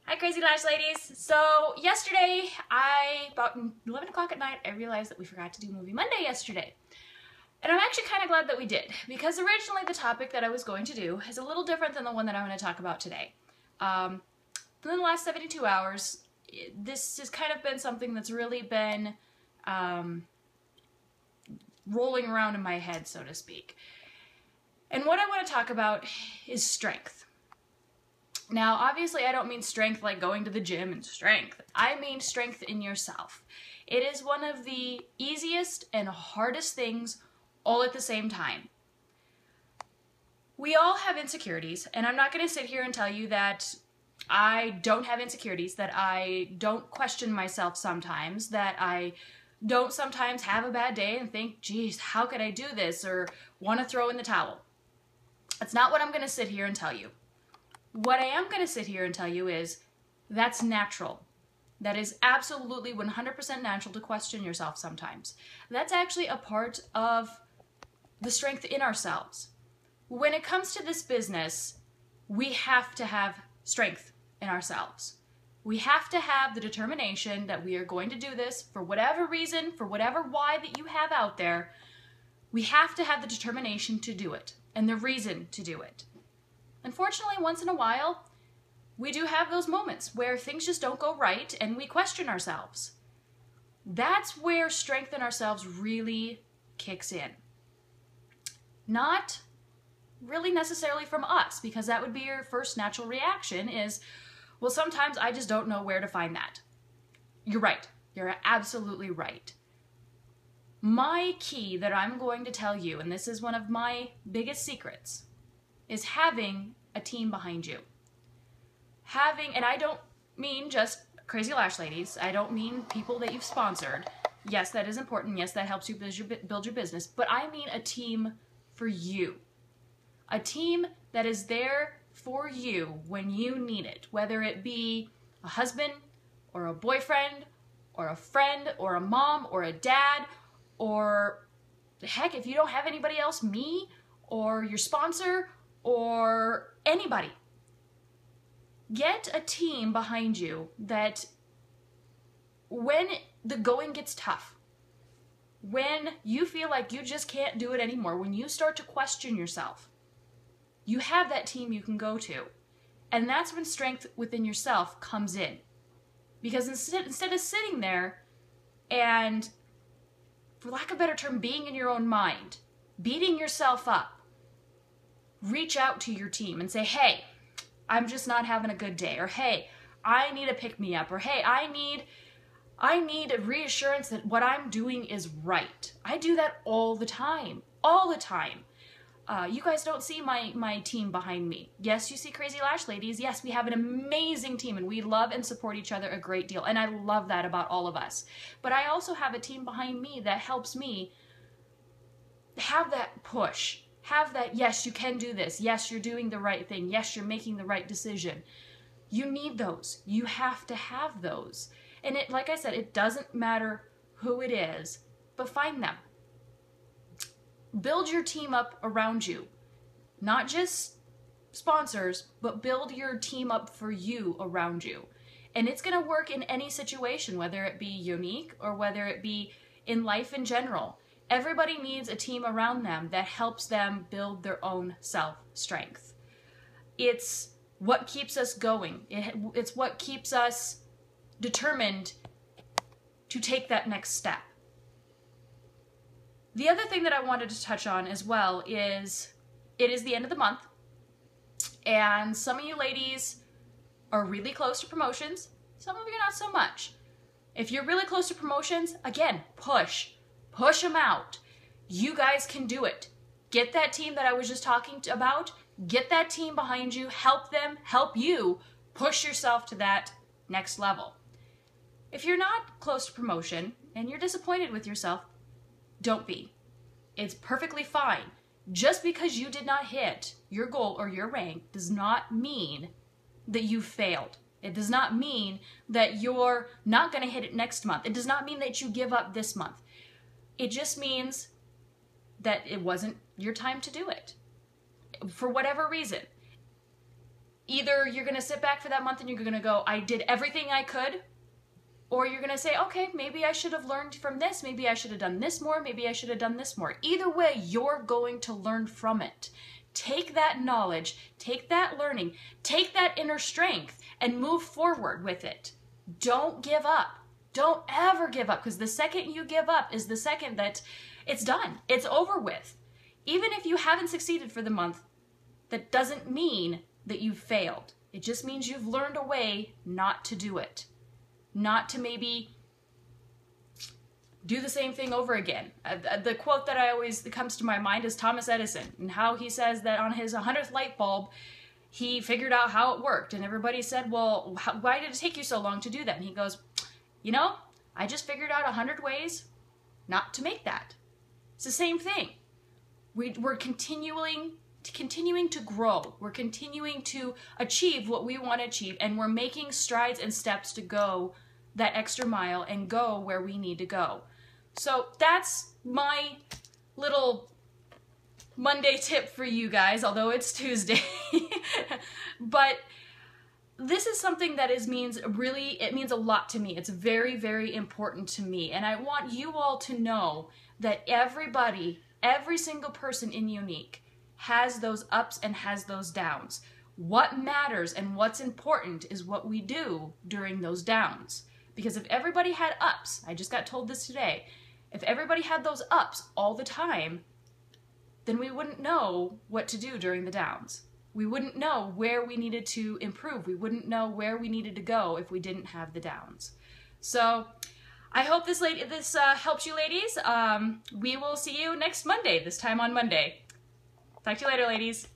Hi Crazy Lash Ladies! So yesterday, about 11 o'clock at night, I realized that we forgot to do Movie Monday yesterday. And I'm actually kind of glad that we did, because originally the topic that I was going to do is a little different than the one that I'm going to talk about today. In the last 72 hours, this has kind of been something that's really been rolling around in my head, so to speak. And what I want to talk about is strength. Now, obviously, I don't mean strength like going to the gym and strength. I mean strength in yourself. It is one of the easiest and hardest things all at the same time. We all have insecurities, and I'm not going to sit here and tell you that I don't have insecurities, that I don't question myself sometimes, that I don't sometimes have a bad day and think, geez, how could I do this, or want to throw in the towel. That's not what I'm going to sit here and tell you. What I am going to sit here and tell you is that's natural. That is absolutely 100% natural to question yourself sometimes. That's actually a part of the strength in ourselves. When it comes to this business, we have to have strength in ourselves. We have to have the determination that we are going to do this for whatever reason, for whatever why that you have out there. We have to have the determination to do it and the reason to do it. Unfortunately, once in a while, we do have those moments where things just don't go right and we question ourselves. That's where strength in ourselves really kicks in. Not really necessarily from us, because that would be your first natural reaction is, well, sometimes I just don't know where to find that. You're right. You're absolutely right. My key that I'm going to tell you, and this is one of my biggest secrets, is having a team behind you. And I don't mean just Crazy Lash Ladies. I don't mean people that you've sponsored. Yes, that is important. Yes, that helps you build your business. But I mean a team for you. A team that is there for you when you need it. Whether it be a husband, or a boyfriend, or a friend, or a mom, or a dad, or heck, if you don't have anybody else, me, or your sponsor, or anybody. Get a team behind you that when the going gets tough, when you feel like you just can't do it anymore, when you start to question yourself, you have that team you can go to. And that's when strength within yourself comes in. Because instead of sitting there and, for lack of a better term, being in your own mind, beating yourself up, reach out to your team and say, hey, I'm just not having a good day, or hey, I need a pick-me-up, or hey, I need a reassurance that what I'm doing is right. I do that all the time, all the time. You guys don't see my team behind me. Yes, you see Crazy Lash Ladies. Yes, we have an amazing team, and we love and support each other a great deal, and I love that about all of us. But I also have a team behind me that helps me have that push. Have that, yes, you can do this. Yes, you're doing the right thing. Yes, you're making the right decision. You need those. You have to have those. And it, like I said, it doesn't matter who it is, but find them. Build your team up around you. Not just sponsors, but build your team up for you around you. And it's going to work in any situation, whether it be unique or whether it be in life in general. Everybody needs a team around them that helps them build their own self-strength. It's what keeps us going. It's what keeps us determined to take that next step. The other thing that I wanted to touch on as well is it is the end of the month, and some of you ladies are really close to promotions. Some of you not so much. If you're really close to promotions, again, push. Push them out. You guys can do it. Get that team that I was just talking about. Get that team behind you. Help them. Help you push yourself to that next level. If you're not close to promotion and you're disappointed with yourself, don't be. It's perfectly fine. Just because you did not hit your goal or your rank does not mean that you failed. It does not mean that you're not going to hit it next month. It does not mean that you give up this month. It just means that it wasn't your time to do it. For whatever reason. Either you're going to sit back for that month and you're going to go, I did everything I could, or you're going to say, okay, maybe I should have learned from this. Maybe I should have done this more. Maybe I should have done this more. Either way, you're going to learn from it. Take that knowledge, take that learning, take that inner strength, and move forward with it. Don't give up. Don't ever give up, because the second you give up is the second that it's done. It's over with. Even if you haven't succeeded for the month, that doesn't mean that you've failed. It just means you've learned a way not to do it. Not to maybe do the same thing over again. The quote that comes to my mind is Thomas Edison, and how he says that on his 100th light bulb, he figured out how it worked. And everybody said, well, why did it take you so long to do that? And he goes, you know, I just figured out 100 ways not to make that. It's the same thing. We're continuing to grow. We're continuing to achieve what we want to achieve, and we're making strides and steps to go that extra mile and go where we need to go. So that's my little Monday tip for you guys, although it's Tuesday. But this is something that means a lot to me. It's very, very important to me. And I want you all to know that everybody, every single person in Younique has those ups and has those downs. What matters and what's important is what we do during those downs. Because if everybody had ups, I just got told this today, if everybody had those ups all the time, then we wouldn't know what to do during the downs. We wouldn't know where we needed to improve. We wouldn't know where we needed to go if we didn't have the downs. So I hope this helps you, ladies. We will see you next Monday, this time on Monday. Talk to you later, ladies.